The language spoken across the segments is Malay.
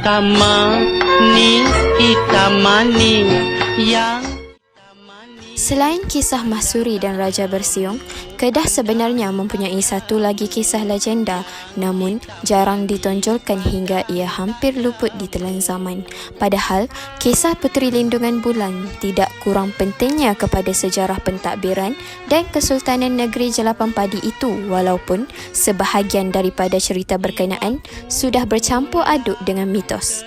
hitam manis yang Selain kisah Mahsuri dan Raja Bersiung, Kedah sebenarnya mempunyai satu lagi kisah legenda namun jarang ditonjolkan hingga ia hampir luput ditelan zaman. Padahal, kisah Puteri Lindungan Bulan tidak kurang pentingnya kepada sejarah pentadbiran dan Kesultanan Negeri Jelapan Padi itu walaupun sebahagian daripada cerita berkenaan sudah bercampur aduk dengan mitos.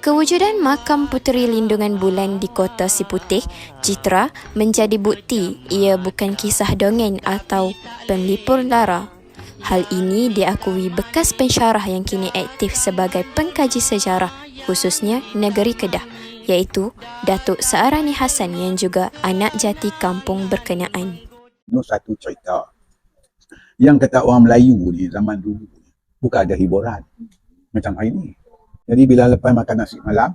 Kewujudan makam Puteri Lindungan Bulan di Kota Siputih, Jitra menjadi bukti ia bukan kisah dongeng atau penglipur lara. Hal ini diakui bekas pensyarah yang kini aktif sebagai pengkaji sejarah khususnya negeri Kedah, iaitu Datuk Searani Hassan yang juga anak jati kampung berkenaan. Itu satu cerita yang kata orang Melayu ni zaman dulu bukan ada hiburan macam hari ni. Jadi bila lepas makan nasi malam,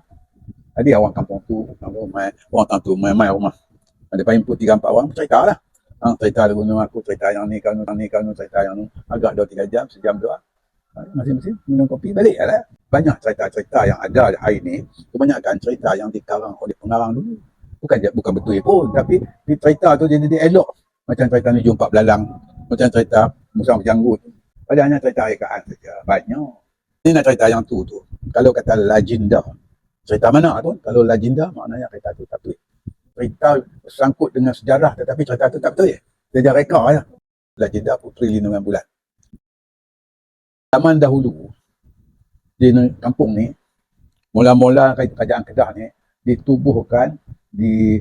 tadi orang kampung tu, orang tu main rumah. Ada jemput 3-4 orang, cerita lah. Cerita lagu aku, cerita yang ni, kanu, cerita yang ni. Agak 2-3 jam, sejam 2. Masing-masing minum kopi, balik lah. Banyak cerita-cerita yang ada hari ni, kebanyakan cerita yang dikarang oleh pengarang dulu. Bukan betul pun, tapi cerita tu dia elok. Macam cerita ni jumpa belalang, macam cerita musang berjanggut. Padahal cerita rekaan saja, banyak. Ini nak cerita yang tu. Kalau kata legenda, cerita mana tu? Kalau legenda, maknanya cerita tu tak betul. Cerita bersangkut dengan sejarah tetapi cerita tu tak betul. Dia reka ya. Legenda Puteri Lindungan Bulan. Zaman dahulu, di kampung ni, mula-mula kerajaan Kedah ni, ditubuhkan di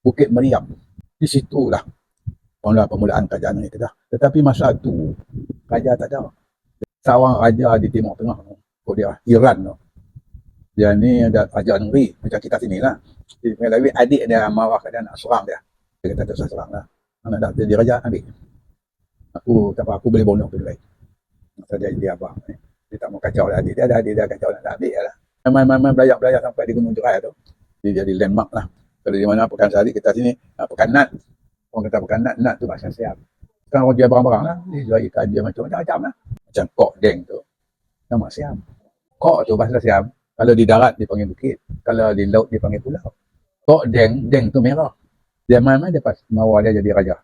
Bukit Meriam. Di situlah permulaan kerajaan ni Kedah. Tetapi masa tu, raja tak ada. Seorang raja di Timur Tengah, dia Iran tu. Dia ni ada raja negeri, macam kita sini lah. Tapi adik dia marah dia nak serang dia. Dia kata tak usah serang lah. Anak dah jadi raja, ambil. Aku tak apa, aku boleh bunuh pergi lain. Masa dia jadi abang. Dia tak mau kacau lah adik dia kacau nak ambil lah. Main belayar sampai di Gunung Jerai tu. Dia jadi landmark lah. Kalau di mana Pekan Sari, kita sini, Pekan Nat. Orang kata Pekan Nat tu bahasa Siam. Sekarang orang jual barang-barang lah. Dia jual ikan, dia macam-macam lah. Macam kok deng tu, nama Siam. Kok tu bahasa Siam, kalau di darat dipanggil bukit, kalau di laut dipanggil pulau. Kok deng tu merah. Dia main-main dia pas mawa dia jadi raja.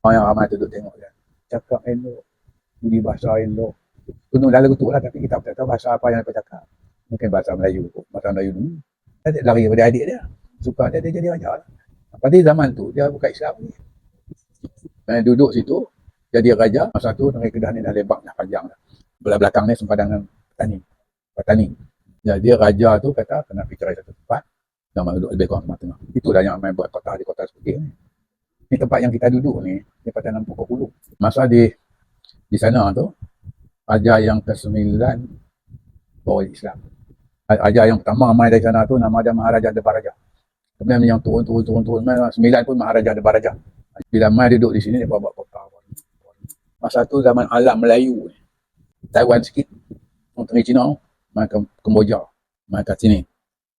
Orang yang ramai duduk tengok dia. Cakap elok, budi bahasa elok. Kuno dah lagu tu lah, tapi kita tak tahu bahasa apa yang dia cakap. Mungkin bahasa Melayu dulu. Dia lari daripada adik dia. Suka dia jadi raja lah. Pada zaman tu, dia bukan Islam ni. Dan duduk situ, jadi raja. Masa tu negeri Kedah ni dah lebar dah, panjang dah. Belah belakang ni sempadan petani. Jadi raja tu kata kena pergi cari satu tempat yang duduk lebih kurang tengah-tengah. Itulah yang main buat kota di Kota Siputih ni. Ni tempat yang kita duduk ni, di Patanan Pokok Puluh. Masa di sana tu, raja yang ke-9 bawa Islam. Raja yang pertama main dari sana tu nama dia Maharaja Debaraja. Kemudian yang turun 9 pun Maharaja Debaraja. Bila mai duduk di sini, dia buat kota. Masa tu zaman alam Melayu. Taiwan sikit. Orang tengah Cina, mai ke Kemboja. Mai ke sini.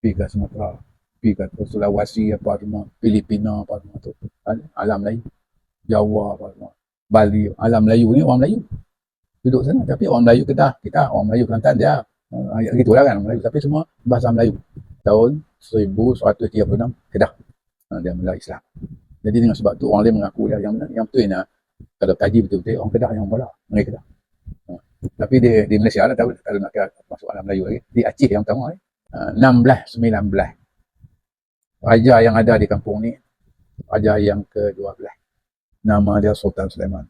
Pergi ke Sumatera. Pergi ke Sulawesi, apa semua. Filipina, apa semua tu. Alam Melayu. Jawa, apa semua. Bali. Alam Melayu ni orang Melayu. Duduk sana. Tapi orang Melayu kita orang Melayu Kelantan dia. Gitulah kan Melayu. Tapi semua bahasa Melayu. Tahun 1136, Kedah. Dia mula Islam. Jadi dengan sebab tu orang lain mengaku dia yang betul ni. Kalau kaji betul-betul orang Kedah yang mula negeri Kedah. Tapi di Malaysia lah tahu kalau nak masuk alam Melayu lagi. Di Aceh yang pertama 16-19. Raja yang ada di kampung ni raja yang ke-12. Nama dia Sultan Sulaiman.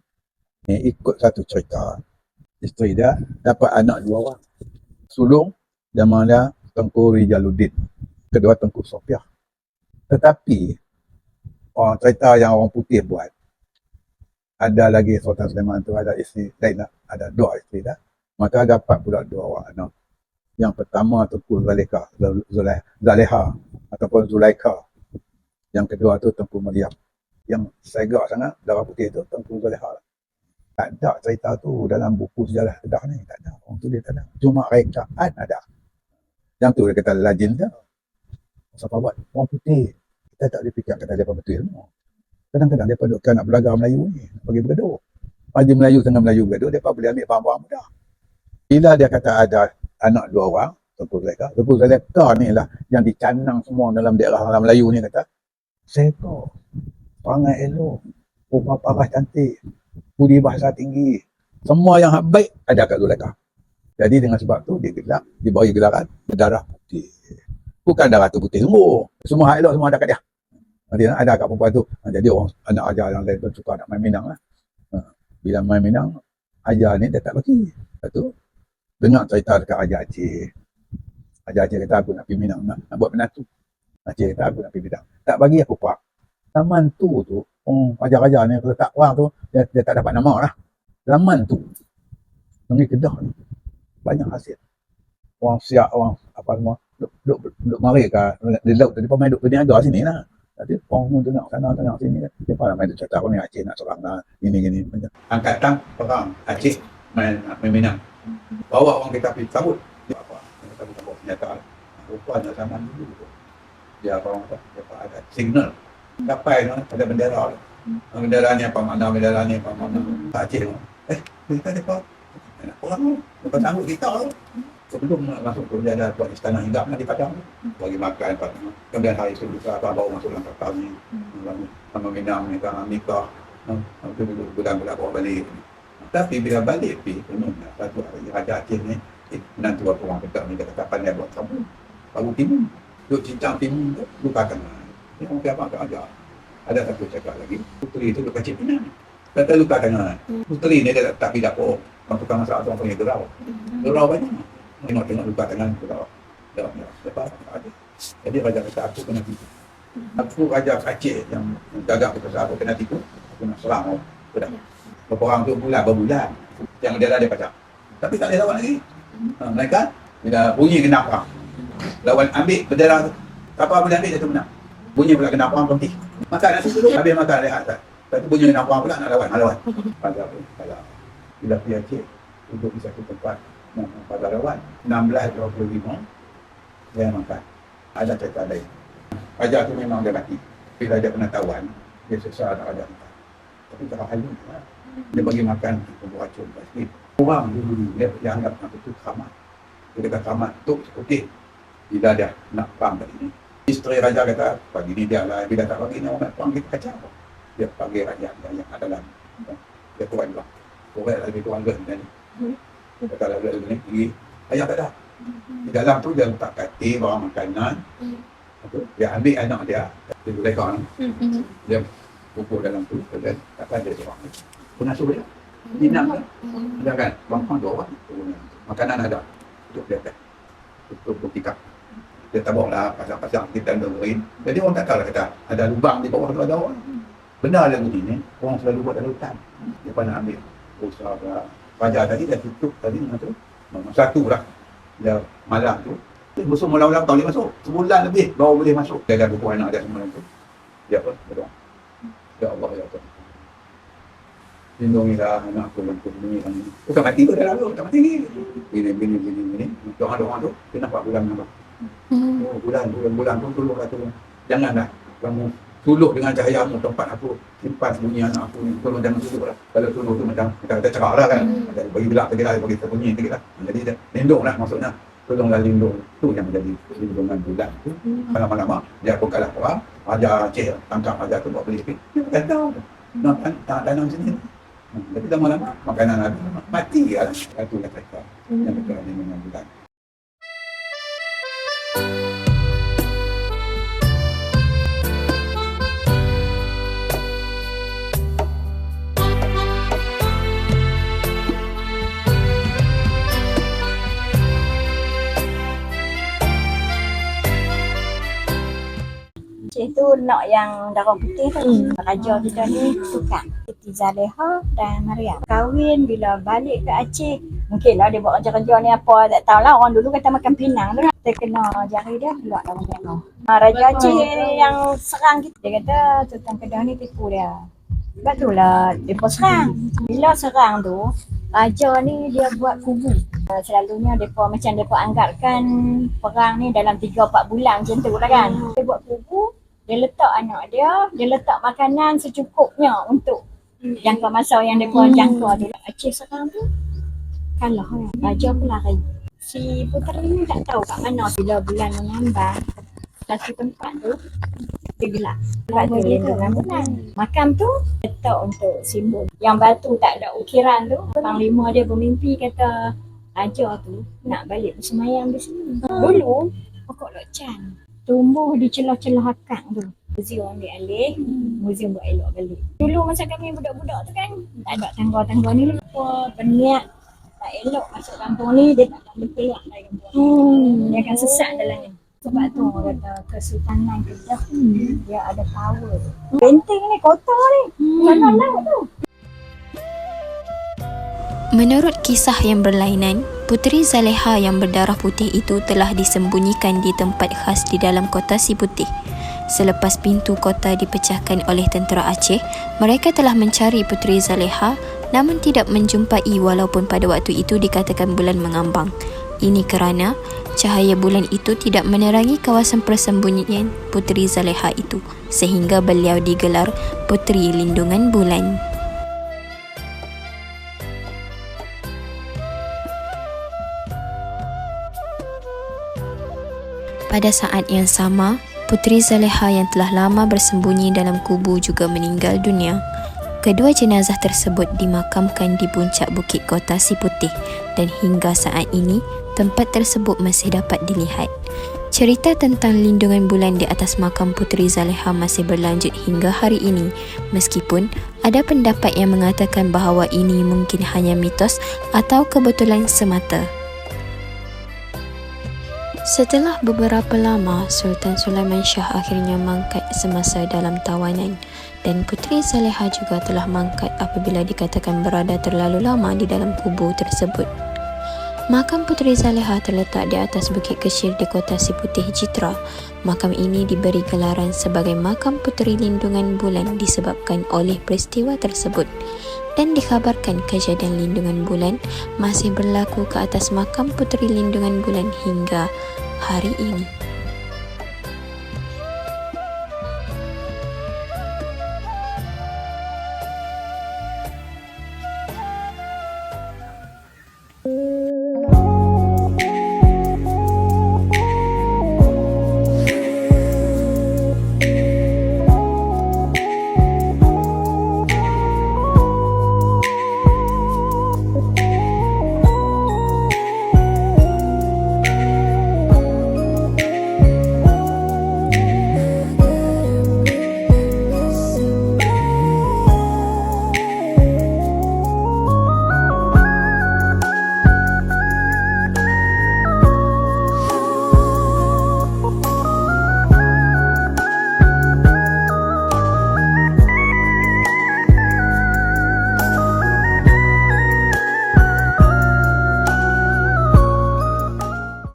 Ni ikut satu cerita. Isteri dia dapat anak 2 orang. Sulung nama dia Tengku Rijaluddin. Kedua Tengku Sofiah. Tetapi orang cerita yang orang putih buat, ada lagi Sultan Sulaiman tu ada isteri lain lah, ada 2 isteri dah. Maka dapat pula 2 orang anak. Yang pertama Tengku Zaleha ataupun Zulaikha. Yang kedua tu Tengku Maryam. Yang segak sangat darah putih tu Tengku Zaleha. Tak ada cerita tu dalam buku sejarah Kedah ni, tak ada. Orang tulis tak ada. Cuma rekaan ada. Yang tu dia kata legenda. Siapa buat? Orang putih. Kita tak boleh fikir kata dia betul. Kadang-kadang dia duduk nak belajar Melayu ni, bagi bergaduh. Pada Melayu tengah Melayu bergaduh, dia boleh ambil barang-barang mudah. Bila dia kata ada anak 2 orang, Tengku Zulaikha ni lah yang dicanang semua dalam daerah orang Melayu ni kata, seko, perangai elok, rupa parah cantik, budi bahasa tinggi, semua yang baik ada kat Zulaikha. Jadi dengan sebab tu dia gelar, diberi gelaran berdarah putih. Bukan darah tu putih semua hak elok semua ada kat dia. Dia ada kat perempuan tu. Jadi orang anak ajar yang lain pun suka nak main Minang lah. Bila main Minang, ajar ni dia tak bagi. Lepas tu dengar cerita dekat Ajar Aceh. Ajar Aceh kata aku nak pergi Minang, nak buat penatu. Aceh kata aku nak pergi Minang. Tak bagi aku pak. Zaman tu ajar-ajar ni kalau tak orang tu dia tak dapat nama lah. Zaman tu Negeri Kedah ni banyak hasil. Orang Siak, orang apa semua duduk mari kat di laut tadi pun main duduk berniaga sini lah. Jadi orang tu tengok sini kan. Dia pada main cakap orang ni Aceh nak serang lah. Gini. Angkatan perang Aceh main Minang. Bawa orang kita pergi sambut. Dia apa? Kita bawa senjata. Rupanya zaman dulu. Dia apa orang kata? Dia ada signal. Kapal tu ada bendera. Bendera ni apa makna? Bendera ni apa makna? Aceh tu. Kita ada apa? Nak orang tu. Lepas sambut kita tu. Sebelum masuk ke bendera buat istana hinggap di Padang tu. Bagi makan apa semua. Kemudian hari sebelum bawa masuk dalam kapal ni. Sama Minang ni kan nikah. Itu bulan-bulan bawa balik. Tapi bila balik pergi, satu hari Raja Aceh ni, menantu aku orang petak ni, dia kata pandai buat sabun. Baru timun. Duk cincang timun tu, luka tangan. Dia orang kiamat tak ajar. Ada satu cakap lagi, puteri tu luka cik Minang. Kata luka tangan. Puteri ni dia tak pergi dapur. Orang tukang masak tu orang panggil gerau. Gerau banyak. Tengok luka tangan gerau. Lepas tak ada. Jadi Raja kata aku kena tipu. Aku Raja Aceh yang gagal kata aku kena tipu. Aku nak serang aku. Dah. Berperang tu berbulan. Yang dia ada pacak. Tapi tak ada lawan lagi. Mereka bila bunyi kena perang. Lawan ambil bendera tu. Kapal boleh ambil dia tu menang. Bunyi pula kena perang berhenti. Makan nasi dulu. Habis makan rehat. Lepas tu bunyi kena perang pula nak lawan. Pada pun. Bila pergi Aceh. Duduk di satu tempat. Pada lawan. 16.25. Dia makan. Ada cerita lain. Raja tu memang dia mati. Bila dia pengetahuan. Dia sesat Raja makan. Tapi cara halus lah. Dia bagi makan bubur racun pasti. Orang dulu dia anggap apa tu keramat. Dia kata keramat tu okey. Bila dia nak perang tadi ni. Isteri raja kata pagi ni dia lah. Bila tak pagi ni orang nak perang kita kacau. Dia panggil raja yang adalah dia tuan lah. Korek lebih tuan ke ni. Kata lagu ni pergi. Ayah tak ada. Di dalam tu dia letak katil barang makanan. Dia ambil anak dia. Dia boleh kawan. Dia pupuk dalam tu. Dan tak ada seorang. Pengasuh dia. Minang kan? Ada kan? Bangkang dua orang. Makanan ada. Untuk dia kan. Untuk tikap. Dia tabung lah pasang-pasang kita dengerin. Jadi orang tak tahu lah kata ada lubang di bawah tu ada orang. Benar lagu ni. Orang selalu buat dalam hutan. Dia pernah ambil usaha raja tadi dah tutup tadi dengan tu. Satu lah. Dia malam tu. Musuh mula-mula tak boleh masuk. Sebulan lebih baru boleh masuk. Dia ada buku anak dia semua tu. Dia apa? Berdoa. Ya Allah ya Allah. Lindungilah anak aku dan lindungi kami. Bukan mati tu dah lalu, tak mati ni. Gini. Doa-doa tu, dia nampak bulan nampak. Oh, bulan tu tolonglah tu. Janganlah kamu tuluh dengan cahayamu tempat aku simpan bunyi anak aku ni. Tolong jangan tuluh lah. Kalau tuluh tu macam kita cakap lah kan. Bagi gelap sikit lah, bagi terbunyi sikit lah. Jadi lindunglah maksudnya. Tolonglah lindung. Tu yang menjadi lindungan bulan tu. Malam-malam dia pun kalah perang. Raja Aceh tangkap raja tu buat beli sikit. Dia tak tahu. Nak tanam sini. Tapi lama-lama makanan habis mati lah. Itu yang mereka yang betul dengan bulan. Itu nak yang darah putih tu. Raja kita ni tukang Siti Zaleha dan Mariam kahwin bila balik ke Aceh. Mungkinlah dia buat kerja-kerja ni apa tak tahulah. Orang dulu kata makan pinang tu lah. Dia kena jari dia keluar dalam merah. Raja Aceh yang serang kita. Dia kata Sultan Kedah ni tipu dia. Sebab tu lah dia pun serang. Bila serang tu raja ni dia buat kubu. Selalunya mereka macam mereka anggapkan perang ni dalam 3-4 bulan macam tu lah kan. Dia buat kubu. Dia letak anak dia letak makanan secukupnya untuk jangka masa yang mereka jangka tu. Aceh sekarang tu kalah kan. Raja pun lari. Si puteri ni tak tahu kat mana bila bulan mengambang. Satu tempat tu dia gelap. Sebab tu lindungan bulan. Makam tu letak untuk simbol. Yang batu tak ada ukiran tu, panglima dia bermimpi kata Hajar tu nak balik bersemayam di sini. Dulu pokok Lok Chan tumbuh di celah-celah akak tu. Muzium ambil alih, muzium buat elok balik. Dulu masa kami budak-budak tu kan, tak ada tangga-tangga ni. Apa berniat tak elok masuk kampung ni, dia tak akan berkeluar dari kampung. Dia akan sesat dalam ni. Sebab tu orang kata Kesultanan Kedah dia ada power. Benteng ni kotor ni. Mana laut tu? Menurut kisah yang berlainan, Puteri Zaleha yang berdarah putih itu telah disembunyikan di tempat khas di dalam kota Si Putih. Selepas pintu kota dipecahkan oleh tentera Aceh, mereka telah mencari Puteri Zaleha namun tidak menjumpai walaupun pada waktu itu dikatakan bulan mengambang. Ini kerana cahaya bulan itu tidak menerangi kawasan persembunyian Puteri Zaleha itu, sehingga beliau digelar Puteri Lindungan Bulan. Pada saat yang sama, Puteri Zaleha yang telah lama bersembunyi dalam kubu juga meninggal dunia. Kedua jenazah tersebut dimakamkan di puncak bukit kota Si Putih dan hingga saat ini tempat tersebut masih dapat dilihat. Cerita tentang lindungan bulan di atas makam Puteri Zaleha masih berlanjut hingga hari ini, meskipun ada pendapat yang mengatakan bahawa ini mungkin hanya mitos atau kebetulan semata. Setelah beberapa lama, Sultan Sulaiman Shah akhirnya mangkat semasa dalam tawanan dan Puteri Zaleha juga telah mangkat apabila dikatakan berada terlalu lama di dalam kubu tersebut. Makam Puteri Zaleha terletak di atas bukit kecil di kota Si Putih Jitra. Makam ini diberi gelaran sebagai Makam Puteri Lindungan Bulan disebabkan oleh peristiwa tersebut. Dan dikhabarkan kejadian lindungan bulan masih berlaku ke atas makam Puteri Lindungan Bulan hingga hari ini.